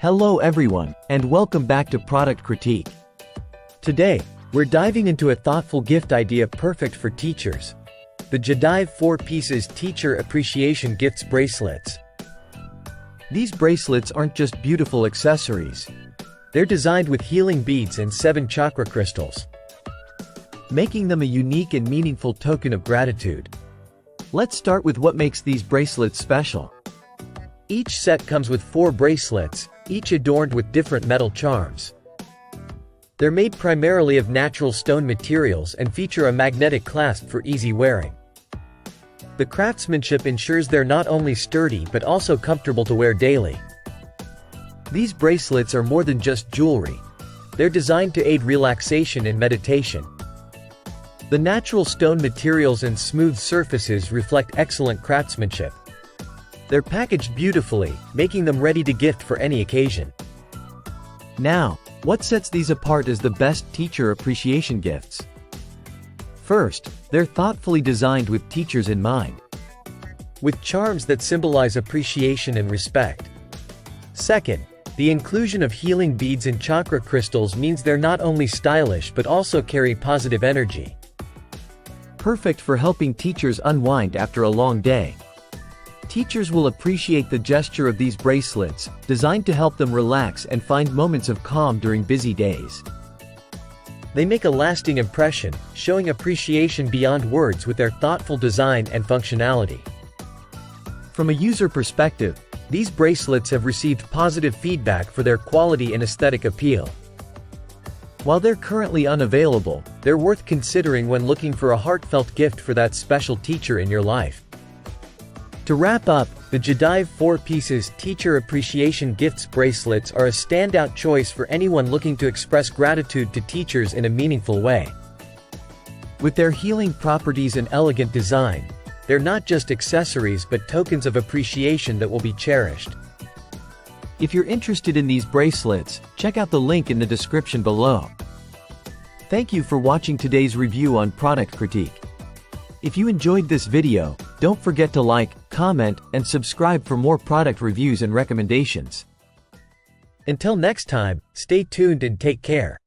Hello everyone, and welcome back to Product Critique. Today, we're diving into a thoughtful gift idea perfect for teachers. The Jadive 4 pieces Teacher Appreciation Gifts Bracelets. These bracelets aren't just beautiful accessories. They're designed with healing beads and 7 chakra crystals, making them a unique and meaningful token of gratitude. Let's start with what makes these bracelets special. Each set comes with 4 bracelets, each adorned with different metal charms. They're made primarily of natural stone materials and feature a magnetic clasp for easy wearing. The craftsmanship ensures they're not only sturdy but also comfortable to wear daily. These bracelets are more than just jewelry. They're designed to aid relaxation and meditation. The natural stone materials and smooth surfaces reflect excellent craftsmanship. They're packaged beautifully, making them ready to gift for any occasion. Now, what sets these apart as the best teacher appreciation gifts? First, they're thoughtfully designed with teachers in mind, with charms that symbolize appreciation and respect. Second, the inclusion of healing beads and chakra crystals means they're not only stylish but also carry positive energy, perfect for helping teachers unwind after a long day. Teachers will appreciate the gesture of these bracelets, designed to help them relax and find moments of calm during busy days. They make a lasting impression, showing appreciation beyond words with their thoughtful design and functionality. From a user perspective, these bracelets have received positive feedback for their quality and aesthetic appeal. While they're currently unavailable, they're worth considering when looking for a heartfelt gift for that special teacher in your life. To wrap up, the Jadive 4 pieces Teacher Appreciation Gifts Bracelets are a standout choice for anyone looking to express gratitude to teachers in a meaningful way. With their healing properties and elegant design, they're not just accessories but tokens of appreciation that will be cherished. If you're interested in these bracelets, check out the link in the description below. Thank you for watching today's review on Product Critique. If you enjoyed this video, don't forget to like, comment, and subscribe for more product reviews and recommendations. Until next time, stay tuned and take care.